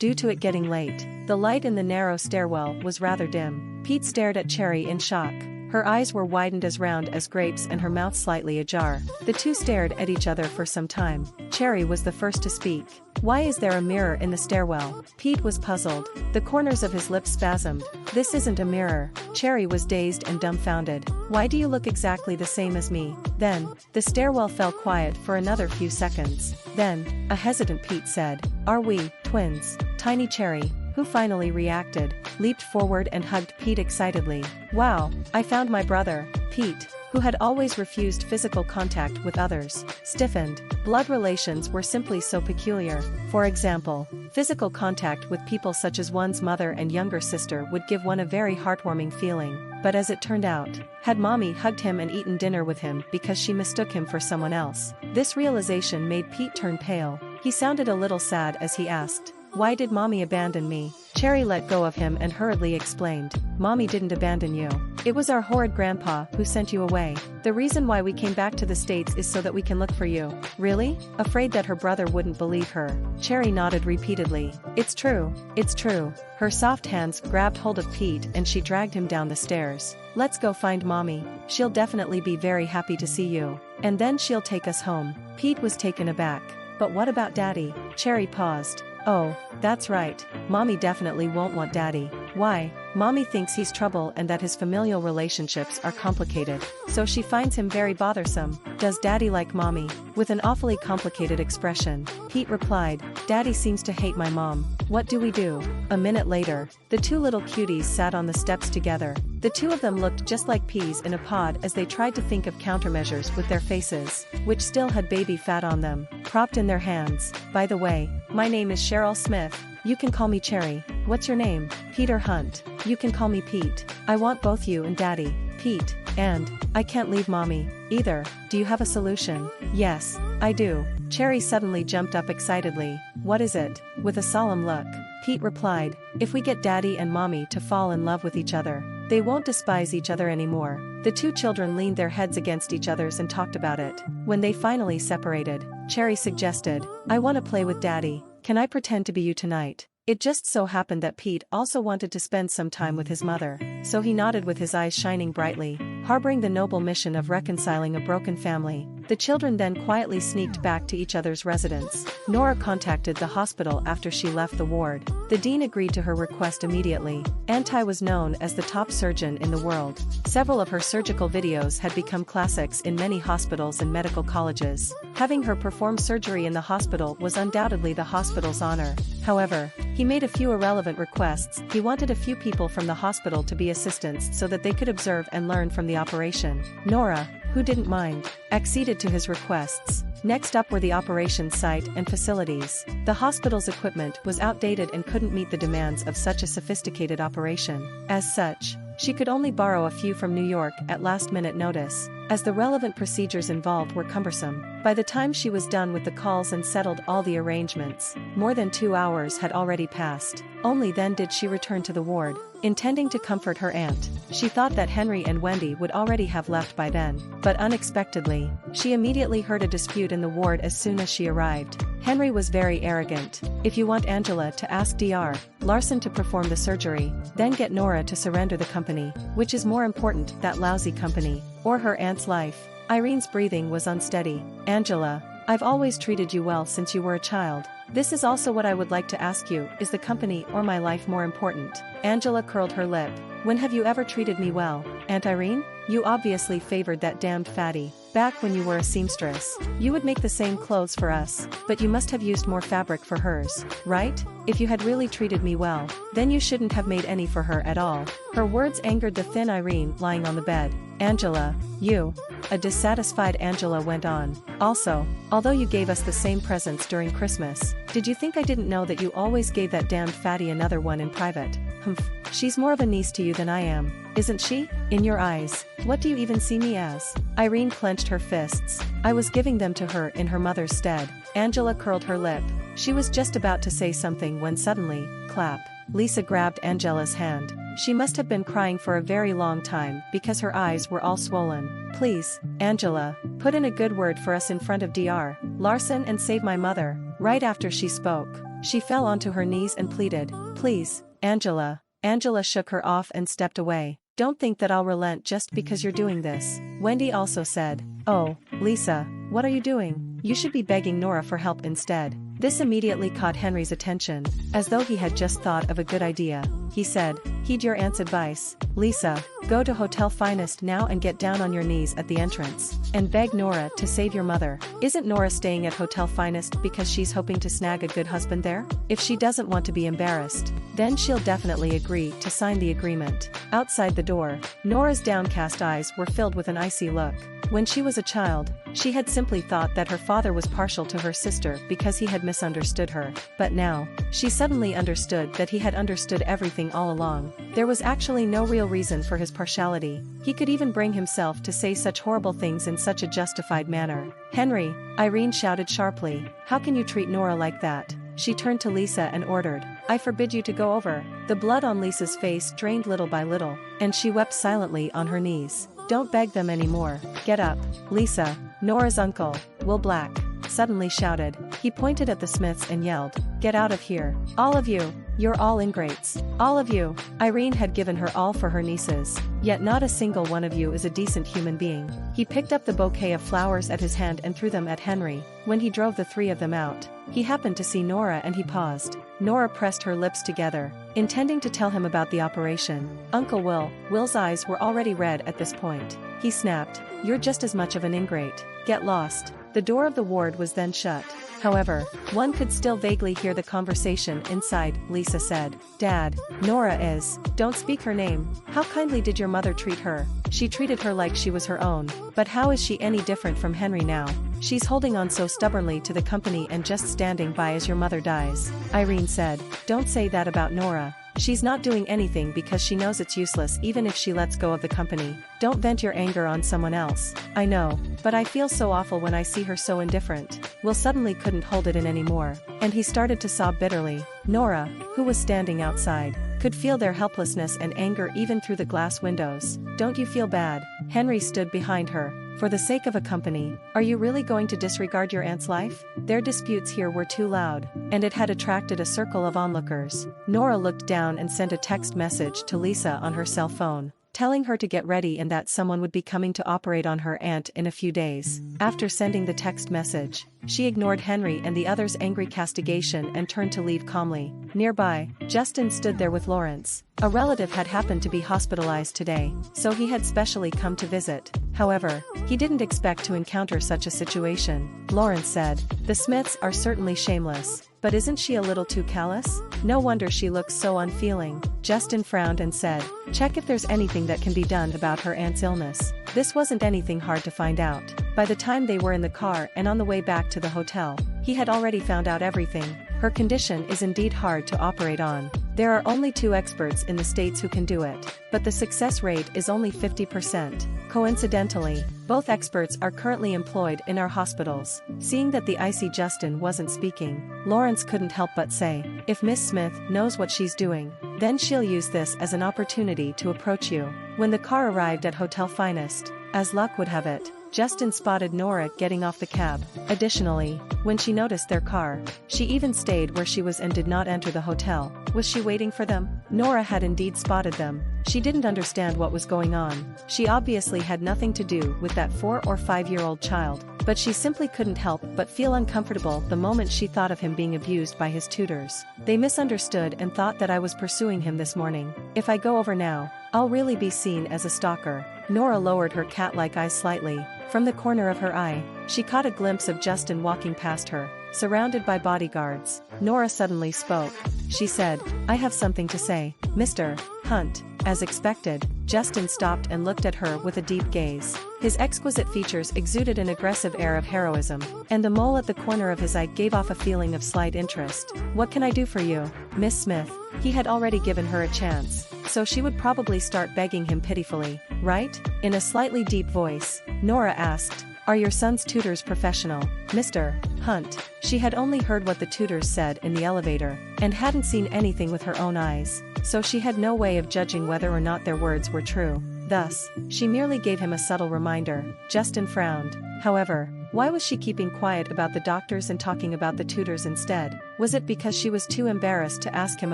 due to it getting late. The light in the narrow stairwell was rather dim. Pete stared at Cherry in shock. Her eyes were widened as round as grapes and her mouth slightly ajar. The two stared at each other for some time. Cherry was the first to speak. "Why is there a mirror in the stairwell?" Pete was puzzled. The corners of his lips spasmed. "This isn't a mirror." Cherry was dazed and dumbfounded. "Why do you look exactly the same as me?" Then, the stairwell fell quiet for another few seconds. Then, a hesitant Pete said, "Are we twins?" Tiny Cherry, who finally reacted, leaped forward and hugged Pete excitedly. "Wow, I found my brother." Pete, who had always refused physical contact with others, stiffened. Blood relations were simply so peculiar. For example, physical contact with people such as one's mother and younger sister would give one a very heartwarming feeling, but as it turned out, had Mommy hugged him and eaten dinner with him because she mistook him for someone else. This realization made Pete turn pale. He sounded a little sad as he asked, "Why did Mommy abandon me?" Cherry let go of him and hurriedly explained, "Mommy didn't abandon you. It was our horrid grandpa who sent you away. The reason why we came back to the States is so that we can look for you." "Really?" Afraid that her brother wouldn't believe her, Cherry nodded repeatedly. "It's true, it's true." Her soft hands grabbed hold of Pete and she dragged him down the stairs. "Let's go find Mommy. She'll definitely be very happy to see you. And then she'll take us home." Pete was taken aback. "But what about Daddy?" Cherry paused. "Oh, that's right, Mommy definitely won't want Daddy." "Why?" "Mommy thinks he's trouble and that his familial relationships are complicated, so she finds him very bothersome." "Does Daddy like Mommy?" With an awfully complicated expression, Pete replied, "Daddy seems to hate my mom. What do we do?" A minute later, the two little cuties sat on the steps together. The two of them looked just like peas in a pod as they tried to think of countermeasures with their faces, which still had baby fat on them, propped in their hands. "By the way, my name is Cheryl Smith. You can call me Cherry." "What's your name?" "Peter Hunt." "You can call me Pete. I want both you and Daddy." "Pete, and I can't leave Mommy either. Do you have a solution?" "Yes, I do." Cherry suddenly jumped up excitedly. "What is it?" With a solemn look, Pete replied, "If we get Daddy and Mommy to fall in love with each other, they won't despise each other anymore." The two children leaned their heads against each other's and talked about it. When they finally separated, Cherry suggested, "I want to play with Daddy. Can I pretend to be you tonight?" It just so happened that Pete also wanted to spend some time with his mother, so he nodded with his eyes shining brightly, harboring the noble mission of reconciling a broken family. The children then quietly sneaked back to each other's residence. Nora contacted the hospital after she left the ward. The dean agreed to her request immediately. Anti was known as the top surgeon in the world. Several of her surgical videos had become classics in many hospitals and medical colleges. Having her perform surgery in the hospital was undoubtedly the hospital's honor. However, he made a few irrelevant requests. He wanted a few people from the hospital to be assistants so that they could observe and learn from the operation. Nora, who didn't mind, acceded to his requests. Next up were the operations site and facilities. The hospital's equipment was outdated and couldn't meet the demands of such a sophisticated operation. As such, she could only borrow a few from New York at last-minute notice, as the relevant procedures involved were cumbersome. By the time she was done with the calls and settled all the arrangements, more than 2 hours had already passed. Only then did she return to the ward, intending to comfort her aunt. She thought that Henry and Wendy would already have left by then, but unexpectedly, she immediately heard a dispute in the ward as soon as she arrived. Henry was very arrogant. "If you want Angela to ask Dr. Larson to perform the surgery, then get Nora to surrender the company. Which is more important, that lousy company, or her aunt's life?" Irene's breathing was unsteady. "Angela, I've always treated you well since you were a child. This is also what I would like to ask you, is the company or my life more important?" Angela curled her lip. "When have you ever treated me well, Aunt Irene? You obviously favored that damned fatty. Back when you were a seamstress, you would make the same clothes for us, but you must have used more fabric for hers, right? If you had really treated me well, then you shouldn't have made any for her at all." Her words angered the thin Irene lying on the bed. "Angela, you..." A dissatisfied Angela went on. "Also, although you gave us the same presents during Christmas, did you think I didn't know that you always gave that damned fatty another one in private? Humph. She's more of a niece to you than I am, isn't she? In your eyes, what do you even see me as?" Irene clenched her fists. "I was giving them to her in her mother's stead." Angela curled her lip. She was just about to say something when suddenly, clap, Lisa grabbed Angela's hand. She must have been crying for a very long time because her eyes were all swollen. "Please, Angela, put in a good word for us in front of Dr. Larson and save my mother." Right after she spoke, She fell onto her knees and pleaded, "Please, Angela." Angela shook her off and stepped away. "Don't think that I'll relent just because you're doing this." Wendy also said, "Oh, Lisa, what are you doing? You should be begging Nora for help instead." This immediately caught Henry's attention, as though he had just thought of a good idea. He said, "Heed your aunt's advice, Lisa, go to Hotel Finest now and get down on your knees at the entrance, and beg Nora to save your mother." Isn't Nora staying at Hotel Finest because she's hoping to snag a good husband there? If she doesn't want to be embarrassed, then she'll definitely agree to sign the agreement. Outside the door, Nora's downcast eyes were filled with an icy look. When she was a child, she had simply thought that her father was partial to her sister because he had misunderstood her. But now, she suddenly understood that he had understood everything all along. There was actually no real reason for his partiality. He could even bring himself to say such horrible things in such a justified manner. "Henry," Irene shouted sharply, "how can you treat Nora like that?" She turned to Lisa and ordered, "I forbid you to go over." The blood on Lisa's face drained little by little, and she wept silently on her knees. "Don't beg them anymore. Get up." Lisa, Nora's uncle, Will Black, suddenly shouted. He pointed at the Smiths and yelled, "Get out of here. All of you. You're all ingrates. All of you." Irene had given her all for her nieces, yet not a single one of you is a decent human being. He picked up the bouquet of flowers at his hand and threw them at Henry. When he drove the three of them out, he happened to see Nora and he paused. Nora pressed her lips together, intending to tell him about the operation. Uncle Will's eyes were already red at this point. He snapped, "You're just as much of an ingrate. Get lost." The door of the ward was then shut. However, one could still vaguely hear the conversation inside. Lisa said, "Dad, Nora is, don't speak her name. How kindly did your mother treat her? She treated her like she was her own. But how is she any different from Henry now? She's holding on so stubbornly to the company and just standing by as your mother dies." Irene said, "Don't say that about Nora. She's not doing anything because she knows it's useless even if she lets go of the company. Don't vent your anger on someone else." "I know, but I feel so awful when I see her so indifferent." Will suddenly couldn't hold it in anymore, and he started to sob bitterly. Nora, who was standing outside, could feel their helplessness and anger even through the glass windows. "Don't you feel bad?" Henry stood behind her. "For the sake of a company, are you really going to disregard your aunt's life?" Their disputes here were too loud, and it had attracted a circle of onlookers. Nora looked down and sent a text message to Lisa on her cell phone, telling her to get ready and that someone would be coming to operate on her aunt in a few days. After sending the text message, she ignored Henry and the others' angry castigation and turned to leave calmly. Nearby, Justin stood there with Lawrence. A relative had happened to be hospitalized today, so he had specially come to visit. However, he didn't expect to encounter such a situation. Lawrence said, "The Smiths are certainly shameless, but isn't she a little too callous? No wonder she looks so unfeeling." Justin frowned and said, "Check if there's anything that can be done about her aunt's illness." This wasn't anything hard to find out. By the time they were in the car and on the way back to the hotel, he had already found out everything. Her condition is indeed hard to operate on. There are only 2 experts in the States who can do it, but the success rate is only 50%. Coincidentally, both experts are currently employed in our hospitals. Seeing that the icy Justin wasn't speaking, Lawrence couldn't help but say, "If Miss Smith knows what she's doing, then she'll use this as an opportunity to approach you." When the car arrived at Hotel Finest, as luck would have it, Justin spotted Nora getting off the cab. Additionally, when she noticed their car, she even stayed where she was and did not enter the hotel. Was she waiting for them? Nora had indeed spotted them. She didn't understand what was going on. She obviously had nothing to do with that 4 or 5-year-old child, but she simply couldn't help but feel uncomfortable the moment she thought of him being abused by his tutors. "They misunderstood and thought that I was pursuing him this morning. If I go over now, I'll really be seen as a stalker." Nora lowered her cat-like eyes slightly. From the corner of her eye, she caught a glimpse of Justin walking past her, surrounded by bodyguards. Nora suddenly spoke. She said, "I have something to say, Mr. Hunt." As expected, Justin stopped and looked at her with a deep gaze. His exquisite features exuded an aggressive air of heroism, and the mole at the corner of his eye gave off a feeling of slight interest. "What can I do for you, Miss Smith?" He had already given her a chance, so she would probably start begging him pitifully, right? In a slightly deep voice, Nora asked, "Are your son's tutors professional, Mr. Hunt?" She had only heard what the tutors said in the elevator, and hadn't seen anything with her own eyes, so she had no way of judging whether or not their words were true. Thus, she merely gave him a subtle reminder. Justin frowned. However, Why was she keeping quiet about the doctors and talking about the tutors instead? Was it because she was too embarrassed to ask him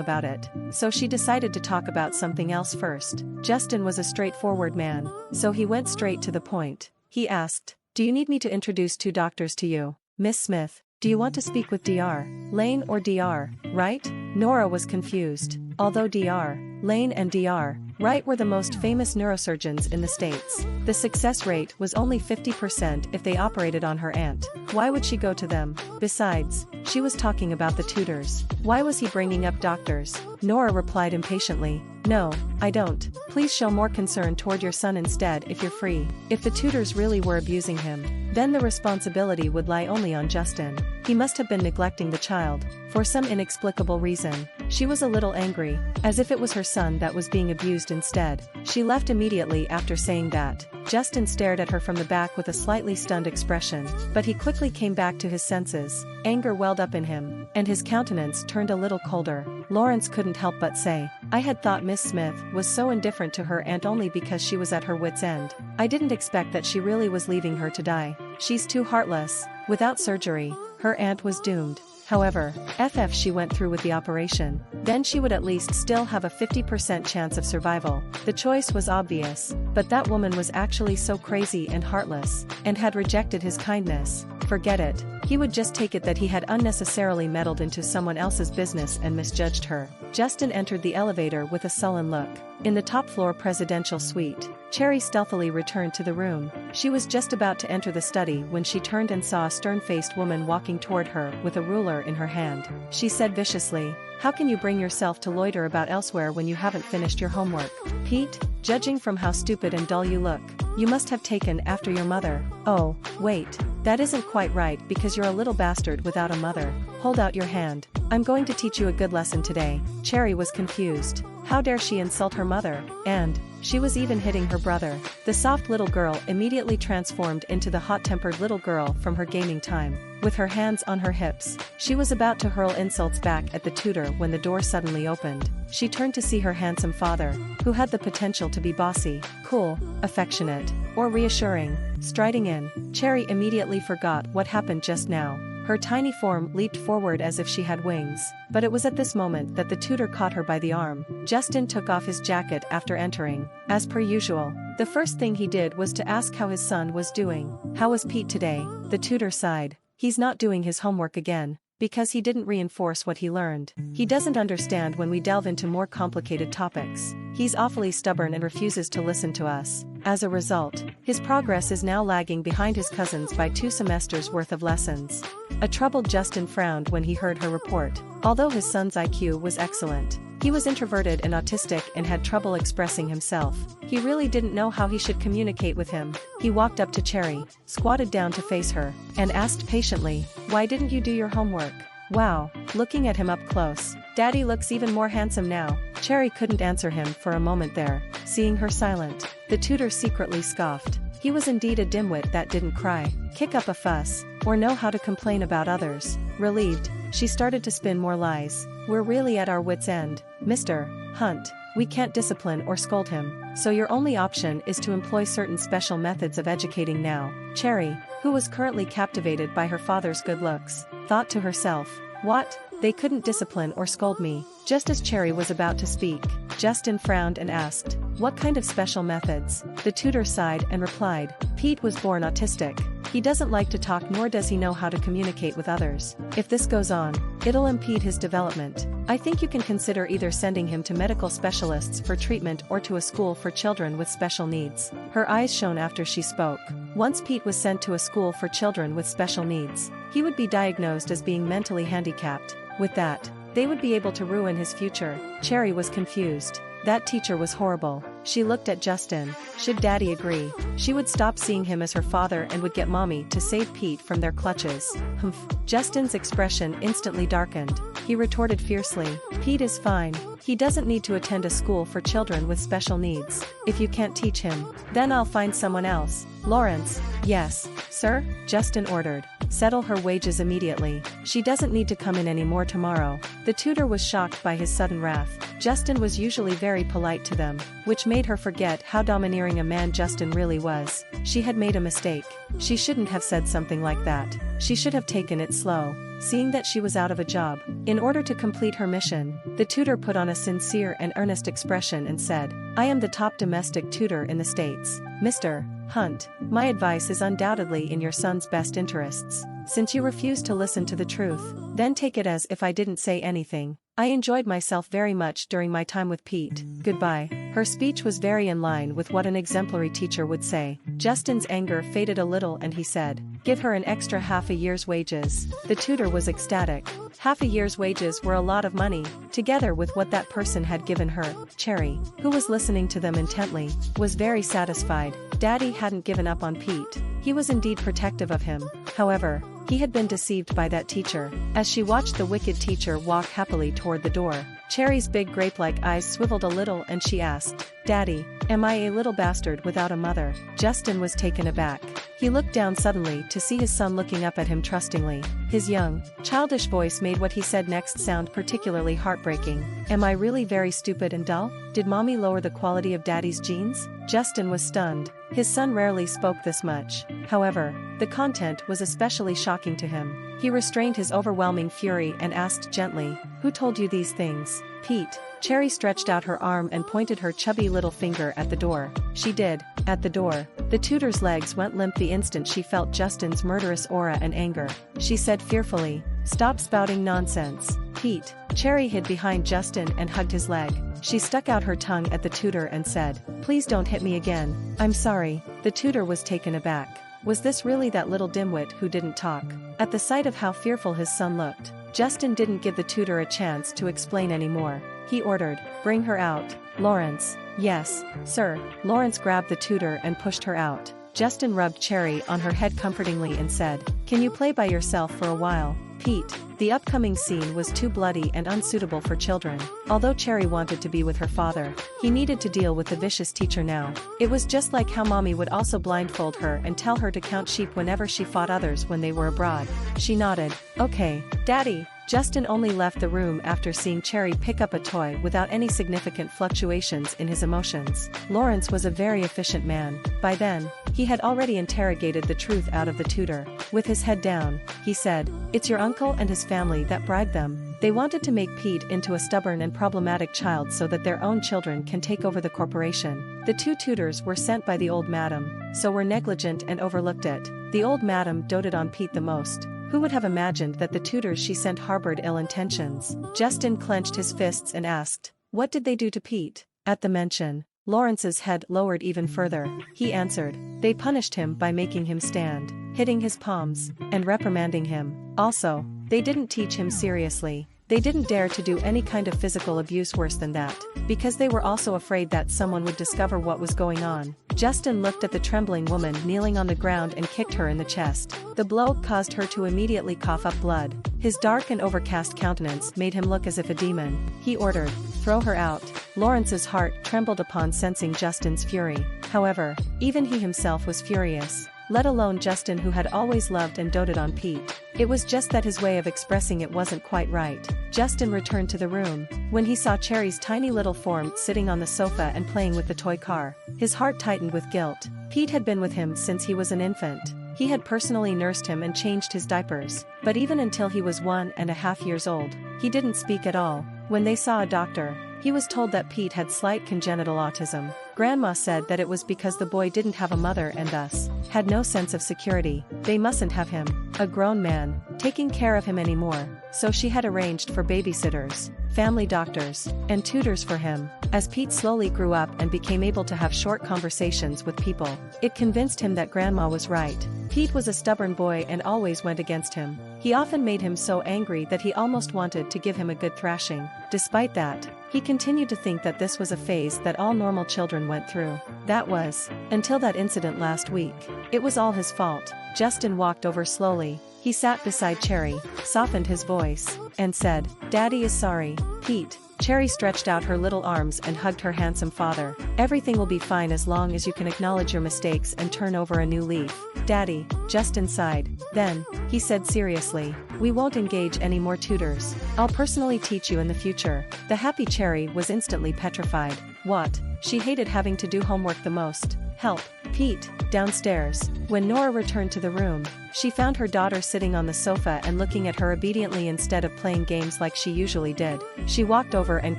about it? So she decided to talk about something else first. Justin was a straightforward man, so he went straight to the point. He asked, "Do you need me to introduce two doctors to you? Miss Smith, do you want to speak with Dr. Lane or Dr. Wright?" Nora was confused. Although Dr. Lane and Dr. Wright were the most famous neurosurgeons in the States, the success rate was only 50% if they operated on her aunt. Why would she go to them? Besides, she was talking about the tutors. Why was he bringing up doctors? Nora replied impatiently, "No, I don't. Please show more concern toward your son instead if you're free." If the tutors really were abusing him, then the responsibility would lie only on Justin. He must have been neglecting the child, for some inexplicable reason. She was a little angry, as if it was her son that was being abused instead. She left immediately after saying that. Justin stared at her from the back with a slightly stunned expression, but he quickly came back to his senses. Anger welled up in him, and his countenance turned a little colder. Lawrence couldn't help but say, "I had thought Miss Smith was so indifferent to her aunt only because she was at her wit's end. I didn't expect that she really was leaving her to die. She's too heartless." Without surgery, her aunt was doomed. However, if she went through with the operation, then she would at least still have a 50% chance of survival. The choice was obvious, but that woman was actually so crazy and heartless, and had rejected his kindness. Forget it. He would just take it that he had unnecessarily meddled into someone else's business and misjudged her. Justin entered the elevator with a sullen look. In the top-floor presidential suite, Cherry stealthily returned to the room. She was just about to enter the study when she turned and saw a stern-faced woman walking toward her with a ruler in her hand. She said viciously, "How can you bring yourself to loiter about elsewhere when you haven't finished your homework? Pete, judging from how stupid and dull you look, you must have taken after your mother." "Oh, wait, that isn't quite right because you're a little bastard without a mother. Hold out your hand. I'm going to teach you a good lesson today." Cherry was confused. How dare she insult her mother? And she was even hitting her brother. The soft little girl immediately transformed into the hot-tempered little girl from her gaming time. With her hands on her hips, she was about to hurl insults back at the tutor when the door suddenly opened. She turned to see her handsome father, who had the potential to be bossy, cool, affectionate, or reassuring. Striding in, Cherry immediately forgot what happened just now. Her tiny form leaped forward as if she had wings, but it was at this moment that the tutor caught her by the arm. Justin took off his jacket after entering. As per usual, the first thing he did was to ask how his son was doing. "How was Pete today?" The tutor sighed. "He's not doing his homework again, because he didn't reinforce what he learned. He doesn't understand when we delve into more complicated topics. He's awfully stubborn and refuses to listen to us. As a result, his progress is now lagging behind his cousins by 2 semesters worth of lessons." A troubled Justin frowned when he heard her report. Although his son's IQ was excellent, he was introverted and autistic and had trouble expressing himself. He really didn't know how he should communicate with him. He walked up to Cherry, squatted down to face her, and asked patiently, "Why didn't you do your homework?" "Wow," looking at him up close, "Daddy looks even more handsome now." Cherry couldn't answer him for a moment there, seeing her silent. The tutor secretly scoffed. He was indeed a dimwit that didn't cry, kick up a fuss, or know how to complain about others. Relieved, she started to spin more lies. "We're really at our wits' end, Mr. Hunt. We can't discipline or scold him, so your only option is to employ certain special methods of educating now." Cherry, who was currently captivated by her father's good looks, thought to herself, "What? They couldn't discipline or scold me?" Just as Cherry was about to speak, Justin frowned and asked, "What kind of special methods?" The tutor sighed and replied, "Pete was born autistic. He doesn't like to talk nor does he know how to communicate with others. If this goes on, it'll impede his development. I think you can consider either sending him to medical specialists for treatment or to a school for children with special needs." Her eyes shone after she spoke. Once Pete was sent to a school for children with special needs, he would be diagnosed as being mentally handicapped. With that, they would be able to ruin his future. Cherry was confused. That teacher was horrible. She looked at Justin. Should Daddy agree, she would stop seeing him as her father and would get Mommy to save Pete from their clutches. Humph. Justin's expression instantly darkened. He retorted fiercely, "Pete is fine. He doesn't need to attend a school for children with special needs. If you can't teach him, then I'll find someone else." "Lawrence." "Yes, sir?" Justin ordered. settle her wages immediately. She doesn't need to come in anymore tomorrow. The tutor was shocked by his sudden wrath. Justin was usually very polite to them, which made her forget how domineering a man Justin really was. She had made a mistake. She shouldn't have said something like that. She should have taken it slow, seeing that she was out of a job. In order to complete her mission, the tutor put on a sincere and earnest expression and said, "I am the top domestic tutor in the States. Mr. Hunt, my advice is undoubtedly in your son's best interests. Since you refuse to listen to the truth, then take it as if I didn't say anything. I enjoyed myself very much during my time with Pete. Goodbye." Her speech was very in line with what an exemplary teacher would say. Justin's anger faded a little and he said, "Give her an extra half a year's wages." The tutor was ecstatic. Half a year's wages were a lot of money, together with what that person had given her. Cherry, who was listening to them intently, was very satisfied. Daddy hadn't given up on Pete. He was indeed protective of him. However, he had been deceived by that teacher. As she watched the wicked teacher walk happily toward the door, Cherry's big grape-like eyes swiveled a little and she asked, "Daddy, am I a little bastard without a mother?" Justin was taken aback. He looked down suddenly to see his son looking up at him trustingly. His young, childish voice made what he said next sound particularly heartbreaking. "Am I really very stupid and dull? Did mommy lower the quality of daddy's genes?" Justin was stunned. His son rarely spoke this much. However, the content was especially shocking to him. He restrained his overwhelming fury and asked gently, "Who told you these things?" "Pete." Cherry stretched out her arm and pointed her chubby little finger at the door. She did. At the door, the tutor's legs went limp the instant she felt Justin's murderous aura and anger. She said fearfully, "Stop spouting nonsense, Pete." Cherry hid behind Justin and hugged his leg. She stuck out her tongue at the tutor and said, "Please don't hit me again. I'm sorry." The tutor was taken aback. Was this really that little dimwit who didn't talk? At the sight of how fearful his son looked, Justin didn't give the tutor a chance to explain anymore. He ordered, "Bring her out." "Lawrence." "Yes, sir." Lawrence grabbed the tutor and pushed her out. Justin rubbed Cherry on her head comfortingly and said, "Can you play by yourself for a while, Pete?" The upcoming scene was too bloody and unsuitable for children. Although Cherry wanted to be with her father, he needed to deal with the vicious teacher now. It was just like how mommy would also blindfold her and tell her to count sheep whenever she fought others when they were abroad. She nodded. "Okay, Daddy." Justin only left the room after seeing Cherry pick up a toy without any significant fluctuations in his emotions. Lawrence was a very efficient man. By then, he had already interrogated the truth out of the tutor. With his head down, he said, "It's your uncle and his family that bribed them. They wanted to make Pete into a stubborn and problematic child so that their own children can take over the corporation. The two tutors were sent by the old madam, so were negligent and overlooked it. The old madam doted on Pete the most. Who would have imagined that the tutors she sent harbored ill intentions?" Justin clenched his fists and asked, "What did they do to Pete?" At the mention, Lawrence's head lowered even further. He answered, "They punished him by making him stand, hitting his palms, and reprimanding him. Also, they didn't teach him seriously. They didn't dare to do any kind of physical abuse worse than that, because they were also afraid that someone would discover what was going on." Justin looked at the trembling woman kneeling on the ground and kicked her in the chest. The blow caused her to immediately cough up blood. His dark and overcast countenance made him look as if a demon. He ordered, "Throw her out." Lawrence's heart trembled upon sensing Justin's fury. However, even he himself was furious, let alone Justin, who had always loved and doted on Pete. It was just that his way of expressing it wasn't quite right. Justin returned to the room. When he saw Cherry's tiny little form sitting on the sofa and playing with the toy car, his heart tightened with guilt. Pete had been with him since he was an infant. He had personally nursed him and changed his diapers, but even until he was 1.5 years old, he didn't speak at all. When they saw a doctor, he was told that Pete had slight congenital autism. Grandma said that it was because the boy didn't have a mother and thus had no sense of security. They mustn't have him, a grown man, taking care of him anymore, so she had arranged for babysitters, family doctors, and tutors for him. As Pete slowly grew up and became able to have short conversations with people, it convinced him that Grandma was right. Pete was a stubborn boy and always went against him. He often made him so angry that he almost wanted to give him a good thrashing. Despite that, he continued to think that this was a phase that all normal children went through. That was, until that incident last week. It was all his fault. Justin walked over slowly. He sat beside Cherry, softened his voice, and said, "Daddy is sorry, Pete." Cherry stretched out her little arms and hugged her handsome father. Everything will be fine as long as you can acknowledge your mistakes and turn over a new leaf. Daddy, Justin sighed. Then, he said seriously, we won't engage any more tutors. I'll personally teach you in the future. The happy Cherry was instantly petrified. What? She hated having to do homework the most. Help. Pete, downstairs. When Nora returned to the room, she found her daughter sitting on the sofa and looking at her obediently instead of playing games like she usually did. She walked over and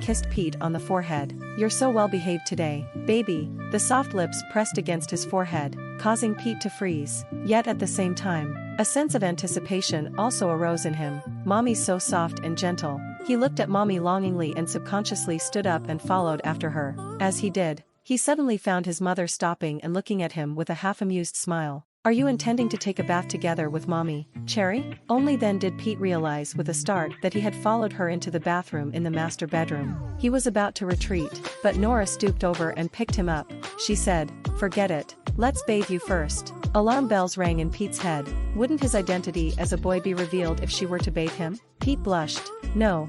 kissed Pete on the forehead. You're so well behaved today, baby. The soft lips pressed against his forehead, causing Pete to freeze. Yet at the same time, a sense of anticipation also arose in him. Mommy's so soft and gentle. He looked at Mommy longingly and subconsciously stood up and followed after her. As he did, he suddenly found his mother stopping and looking at him with a half-amused smile. Are you intending to take a bath together with Mommy, Cherry? Only then did Pete realize with a start that he had followed her into the bathroom in the master bedroom. He was about to retreat, but Nora stooped over and picked him up. She said, forget it. Let's bathe you first. Alarm bells rang in Pete's head. Wouldn't his identity as a boy be revealed if she were to bathe him? Pete blushed. No,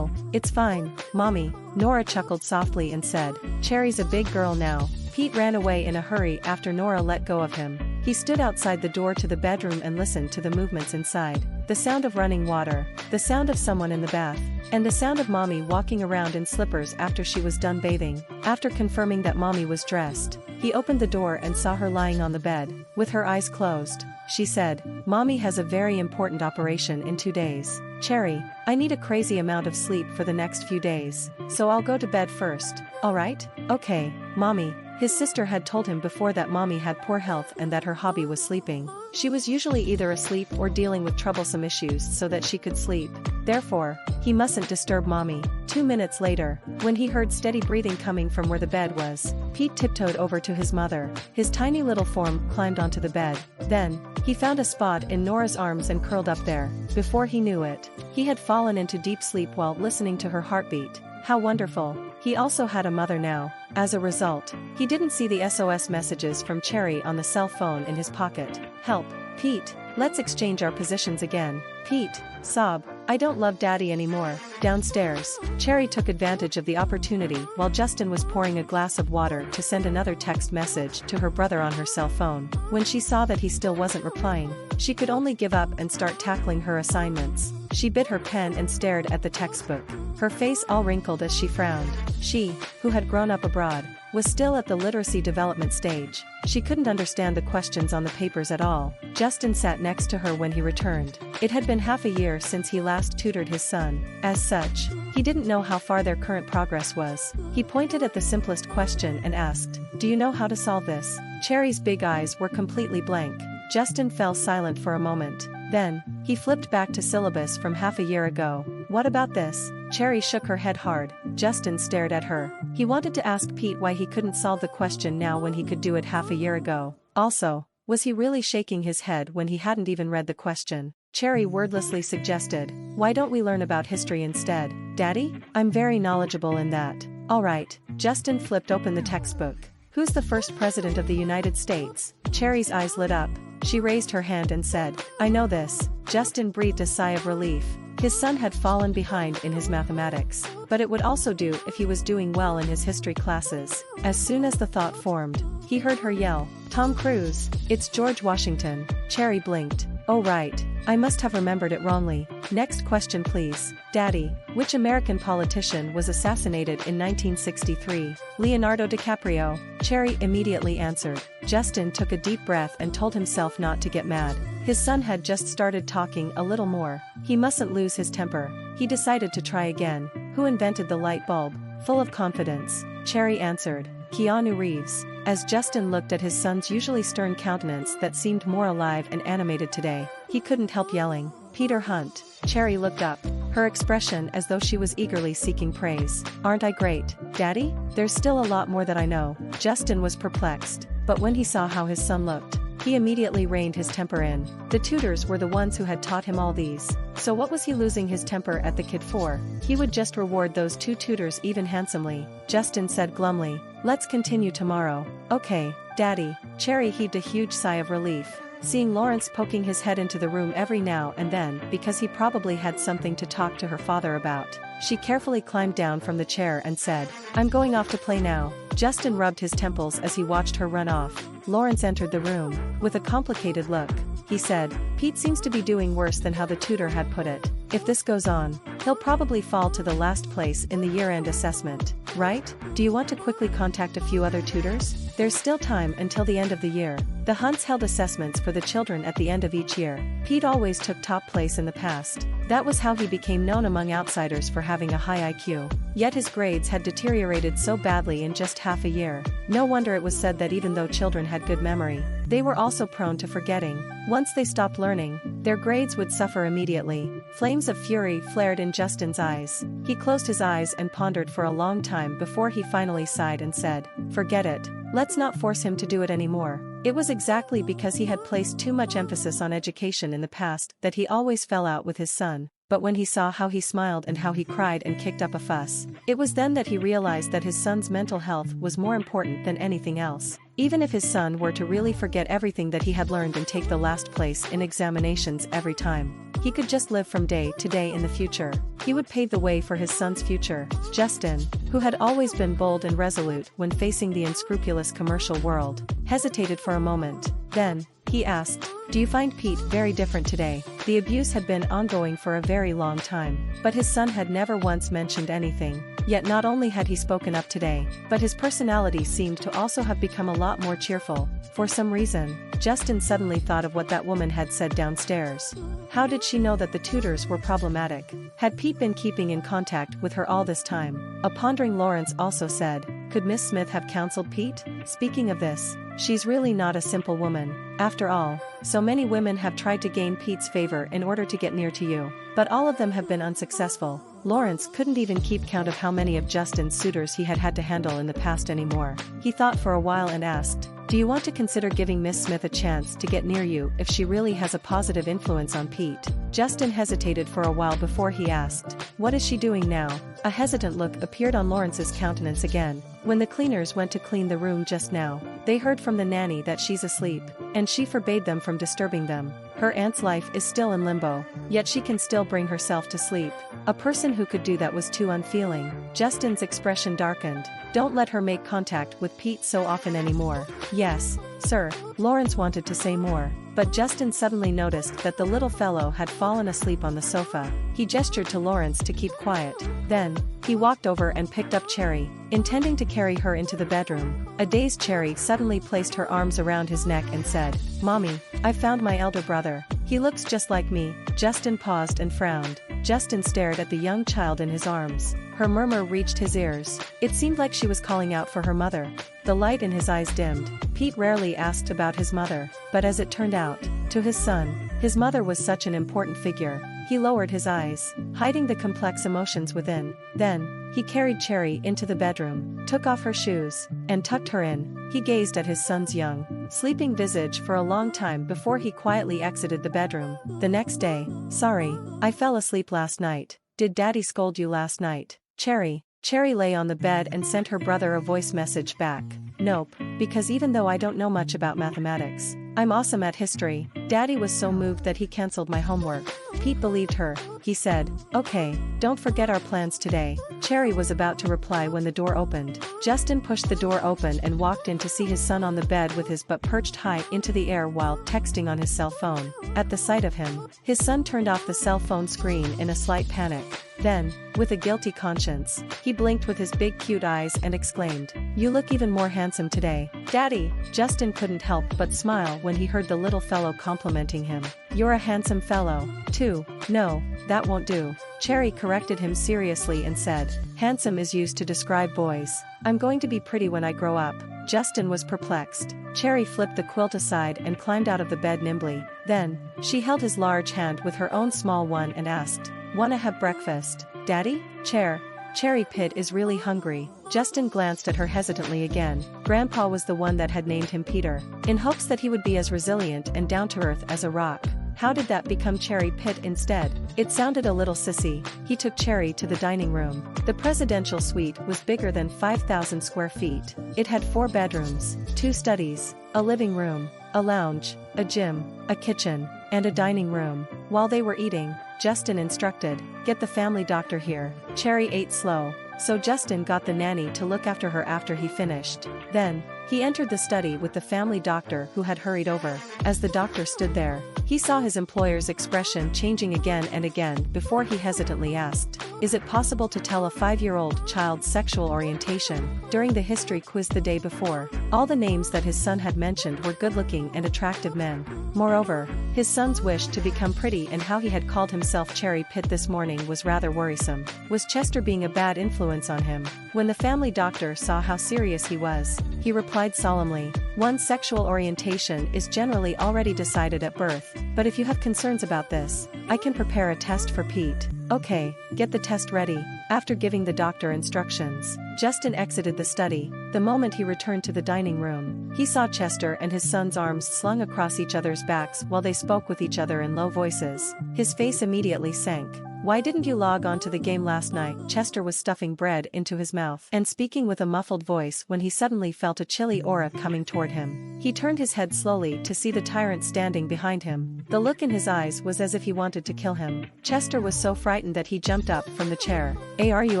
it's fine, Mommy. Nora chuckled softly and said, Cherry's a big girl now. Pete ran away in a hurry after Nora let go of him. He stood outside the door to the bedroom and listened to the movements inside. The sound of running water, the sound of someone in the bath, and the sound of Mommy walking around in slippers after she was done bathing. After confirming that Mommy was dressed, he opened the door and saw her lying on the bed, with her eyes closed. She said, Mommy has a very important operation in 2 days. Cherry, I need a crazy amount of sleep for the next few days, so I'll go to bed first, alright? Okay, Mommy. His sister had told him before that Mommy had poor health and that her hobby was sleeping. She was usually either asleep or dealing with troublesome issues so that she could sleep. Therefore, he mustn't disturb Mommy. 2 minutes later, when he heard steady breathing coming from where the bed was, Pete tiptoed over to his mother. His tiny little form climbed onto the bed. Then, he found a spot in Nora's arms and curled up there. Before he knew it, he had fallen into deep sleep while listening to her heartbeat. How wonderful. He also had a mother now. As a result, he didn't see the SOS messages from Cherry on the cell phone in his pocket. Help, Pete, let's exchange our positions again. Pete, sob, I don't love Daddy anymore. Downstairs, Cherry took advantage of the opportunity while Justin was pouring a glass of water to send another text message to her brother on her cell phone. When she saw that he still wasn't replying, she could only give up and start tackling her assignments. She bit her pen and stared at the textbook. Her face all wrinkled as she frowned. She, who had grown up abroad, was still at the literacy development stage. She couldn't understand the questions on the papers at all. Justin sat next to her when he returned. It had been half a year since he last tutored his son. As such, he didn't know how far their current progress was. He pointed at the simplest question and asked, Do you know how to solve this? Cherry's big eyes were completely blank. Justin fell silent for a moment. Then, he flipped back to syllabus from half a year ago. What about this? Cherry shook her head hard. Justin stared at her. He wanted to ask Pete why he couldn't solve the question now when he could do it half a year ago. Also, was he really shaking his head when he hadn't even read the question? Cherry wordlessly suggested, Why don't we learn about history instead? Daddy? I'm very knowledgeable in that. Alright. Justin flipped open the textbook. Who's the first president of the United States? Cherry's eyes lit up. She raised her hand and said, I know this. Justin breathed a sigh of relief. His son had fallen behind in his mathematics, but it would also do if he was doing well in his history classes. As soon as the thought formed, he heard her yell, Tom Cruise. It's George Washington. Cherry blinked. Oh right, I must have remembered it wrongly. Next question please. Daddy, which American politician was assassinated in 1963? Leonardo DiCaprio. Cherry immediately answered. Justin took a deep breath and told himself not to get mad. His son had just started talking a little more. He mustn't lose his temper. He decided to try again. Who invented the light bulb? Full of confidence, Cherry answered. Keanu Reeves. As Justin looked at his son's usually stern countenance that seemed more alive and animated today, he couldn't help yelling, Peter Hunt. Cherry looked up, her expression as though she was eagerly seeking praise. Aren't I great, Daddy? There's still a lot more that I know. Justin was perplexed, but when he saw how his son looked, he immediately reined his temper in. The tutors were the ones who had taught him all these. So what was he losing his temper at the kid for? He would just reward those 2 tutors even handsomely. Justin said glumly, Let's continue tomorrow. Okay, Daddy. Cherry heaved a huge sigh of relief, seeing Lawrence poking his head into the room every now and then because he probably had something to talk to her father about. she carefully climbed down from the chair and said, "I'm going off to play now." Justin rubbed his temples as he watched her run off. Lawrence entered the room. With a complicated look, he said, "Pete seems to be doing worse than how the tutor had put it. If this goes on, he'll probably fall to the last place in the year-end assessment, right? Do you want to quickly contact a few other tutors? There's still time until the end of the year." The Hunts held assessments for the children at the end of each year. Pete always took top place in the past. That was how he became known among outsiders for having a high IQ. Yet his grades had deteriorated so badly in just half a year. No wonder it was said that even though children had good memory, they were also prone to forgetting. Once they stopped learning, their grades would suffer immediately. Flames of fury flared in Justin's eyes. He closed his eyes and pondered for a long time before he finally sighed and said, "Forget it. Let's not force him to do it anymore." It was exactly because he had placed too much emphasis on education in the past that he always fell out with his son. But when he saw how he smiled and how he cried and kicked up a fuss, it was then that he realized that his son's mental health was more important than anything else. Even if his son were to really forget everything that he had learned and take the last place in examinations every time, he could just live from day to day in the future. He would pave the way for his son's future. Justin, who had always been bold and resolute when facing the unscrupulous commercial world, hesitated for a moment. Then, he asked, "Do you find Pete very different today?" The abuse had been ongoing for a very long time, but his son had never once mentioned anything. Yet not only had he spoken up today, but his personality seemed to also have become a lot more cheerful. For some reason, Justin suddenly thought of what that woman had said downstairs. How did she know that the tutors were problematic? Had Pete been keeping in contact with her all this time? A pondering Lawrence also said, "Could Miss Smith have counseled Pete? Speaking of this, she's really not a simple woman. After all, so many women have tried to gain Pete's favor in order to get near to you. But all of them have been unsuccessful." Lawrence couldn't even keep count of how many of Justin's suitors he had had to handle in the past anymore. He thought for a while and asked, "Do you want to consider giving Miss Smith a chance to get near you if she really has a positive influence on Pete?" Justin hesitated for a while before he asked, "What is she doing now?" A hesitant look appeared on Lawrence's countenance again. "When the cleaners went to clean the room just now, they heard from the nanny that she's asleep, and she forbade them from disturbing them. Her aunt's life is still in limbo, yet she can still bring herself to sleep. A person who could do that was too unfeeling." Justin's expression darkened. "Don't let her make contact with Pete so often anymore." "Yes, sir." Lawrence wanted to say more, but Justin suddenly noticed that the little fellow had fallen asleep on the sofa. He gestured to Lawrence to keep quiet. Then, he walked over and picked up Cherry, intending to carry her into the bedroom. A dazed Cherry suddenly placed her arms around his neck and said, "Mommy, I found my elder brother. He looks just like me." Justin paused and frowned. Justin stared at the young child in his arms. Her murmur reached his ears. It seemed like she was calling out for her mother. The light in his eyes dimmed. Pete rarely asked about his mother, but as it turned out, to his son, his mother was such an important figure. He lowered his eyes, hiding the complex emotions within. Then, he carried Cherry into the bedroom, took off her shoes, and tucked her in. He gazed at his son's young, sleeping visage for a long time before he quietly exited the bedroom. The next day, "Sorry, I fell asleep last night. Did Daddy scold you last night?" Cherry lay on the bed and sent her brother a voice message back. "Nope, because even though I don't know much about mathematics, I'm awesome at history. Daddy was so moved that he canceled my homework." Pete believed her. He said, "Okay, don't forget our plans today." Cherry was about to reply when the door opened. Justin pushed the door open and walked in to see his son on the bed with his butt perched high into the air while texting on his cell phone. At the sight of him, his son turned off the cell phone screen in a slight panic. Then, with a guilty conscience, he blinked with his big cute eyes and exclaimed, "You look even more handsome today, Daddy." Justin couldn't help but smile when he heard the little fellow complimenting him. "You're a handsome fellow, too." "No, that won't do." Cherry corrected him seriously and said, "Handsome is used to describe boys. I'm going to be pretty when I grow up." Justin was perplexed. Cherry flipped the quilt aside and climbed out of the bed nimbly. Then, she held his large hand with her own small one and asked, "Wanna have breakfast, Daddy?" Cherry Pit is really hungry." Justin glanced at her hesitantly again. Grandpa was the one that had named him Peter, in hopes that he would be as resilient and down-to-earth as a rock. How did that become Cherry Pit instead? It sounded a little sissy. He took Cherry to the dining room. The presidential suite was bigger than 5,000 square feet. It had 4 bedrooms, 2 studies, a living room, a lounge, a gym, a kitchen, and a dining room. While they were eating, Justin instructed. Get the family doctor here. Cherry ate slow, so Justin got the nanny to look after her after he finished. Then, he entered the study with the family doctor who had hurried over. As the doctor stood there, he saw his employer's expression changing again and again before he hesitantly asked, "Is it possible to tell a 5-year-old child's sexual orientation?" During the history quiz the day before, all the names that his son had mentioned were good-looking and attractive men. Moreover, his son's wish to become pretty and how he had called himself Cherry Pit this morning was rather worrisome. Was Chester being a bad influence on him? When the family doctor saw how serious he was, he replied solemnly, "One's sexual orientation is generally already decided at birth, but if you have concerns about this, I can prepare a test for Pete." "Okay, get the test ready." After giving the doctor instructions, Justin exited the study. The moment he returned to the dining room, he saw Chester and his son's arms slung across each other's backs while they spoke with each other in low voices. His face immediately sank. "Why didn't you log on to the game last night?" Chester was stuffing bread into his mouth and speaking with a muffled voice when he suddenly felt a chilly aura coming toward him. He turned his head slowly to see the tyrant standing behind him. The look in his eyes was as if he wanted to kill him. Chester was so frightened that he jumped up from the chair. "Hey, are you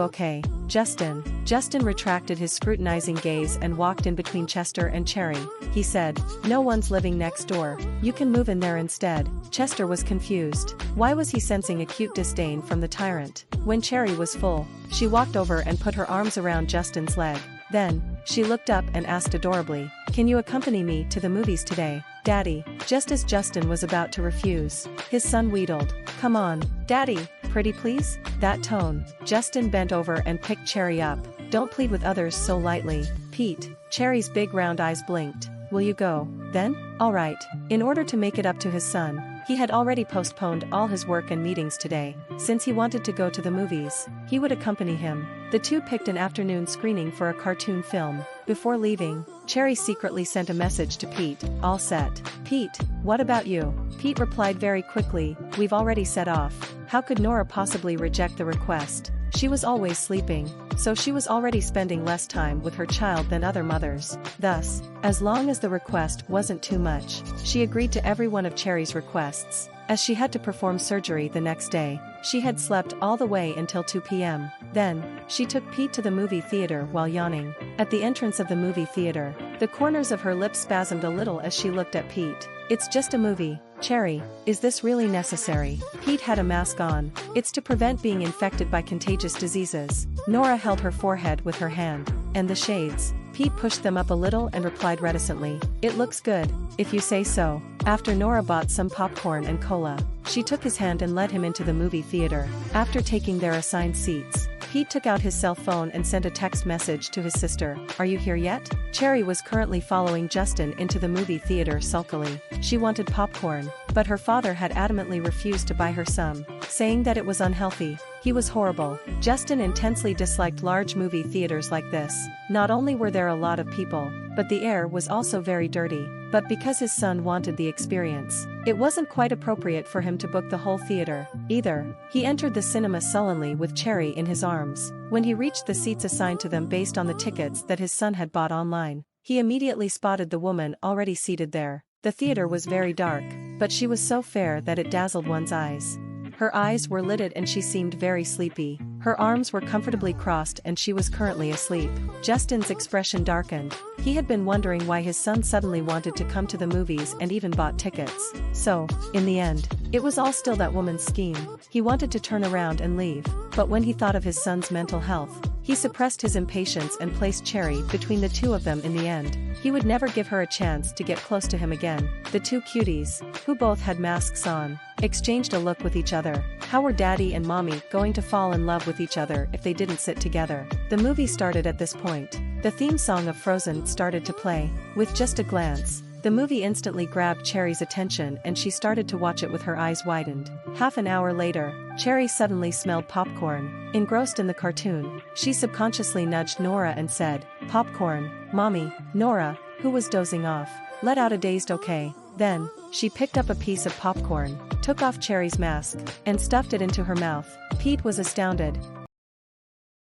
okay, Justin?" Justin retracted his scrutinizing gaze and walked in between Chester and Cherry. He said, "No one's living next door. You can move in there instead." Chester was confused. Why was he sensing acute disdain from the tyrant? When Cherry was full, she walked over and put her arms around Justin's leg. Then, she looked up and asked adorably, "Can you accompany me to the movies today, Daddy?" Just as Justin was about to refuse, his son wheedled, "Come on, Daddy, pretty please?" That tone, Justin bent over and picked Cherry up. "Don't plead with others so lightly, Pete." Cherry's big round eyes blinked. "Will you go, then?" "All right." In order to make it up to his son, he had already postponed all his work and meetings today. Since he wanted to go to the movies, he would accompany him. The two picked an afternoon screening for a cartoon film. Before leaving, Cherry secretly sent a message to Pete, "All set." "Pete, what about you?" Pete replied very quickly, "We've already set off." How could Nora possibly reject the request? She was always sleeping, so she was already spending less time with her child than other mothers. Thus, as long as the request wasn't too much, she agreed to every one of Cherry's requests. As she had to perform surgery the next day, she had slept all the way until 2 p.m. Then, she took Pete to the movie theater while yawning. At the entrance of the movie theater, the corners of her lips spasmed a little as she looked at Pete. "It's just a movie, Cherry. Is this really necessary?" Pete had a mask on. "It's to prevent being infected by contagious diseases." Nora held her forehead with her hand. "And the shades?" Pete pushed them up a little and replied reticently, "It looks good, if you say so." After Nora bought some popcorn and cola, she took his hand and led him into the movie theater. After taking their assigned seats, Pete took out his cell phone and sent a text message to his sister, "Are you here yet?" Cherry was currently following Justin into the movie theater sulkily. She wanted popcorn, but her father had adamantly refused to buy her some, saying that it was unhealthy. He was horrible. Justin intensely disliked large movie theaters like this. Not only were there a lot of people, but the air was also very dirty. But because his son wanted the experience, it wasn't quite appropriate for him to book the whole theater, either. He entered the cinema sullenly with Cherry in his arms. When he reached the seats assigned to them based on the tickets that his son had bought online, he immediately spotted the woman already seated there. The theater was very dark, but she was so fair that it dazzled one's eyes. Her eyes were lidded and she seemed very sleepy. Her arms were comfortably crossed and she was currently asleep. Justin's expression darkened. He had been wondering why his son suddenly wanted to come to the movies and even bought tickets. So, in the end, it was all still that woman's scheme. He wanted to turn around and leave, but when he thought of his son's mental health, he suppressed his impatience and placed Cherry between the two of them in the end. He would never give her a chance to get close to him again. The two cuties, who both had masks on, exchanged a look with each other. How were Daddy and Mommy going to fall in love with each other if they didn't sit together? The movie started at this point. The theme song of Frozen started to play. With just a glance, the movie instantly grabbed Cherry's attention and she started to watch it with her eyes widened. Half an hour later, Cherry suddenly smelled popcorn. Engrossed in the cartoon, she subconsciously nudged Nora and said, "Popcorn, Mommy." Nora, who was dozing off, let out a dazed okay. Then, she picked up a piece of popcorn, took off Cherry's mask, and stuffed it into her mouth. Pete was astounded.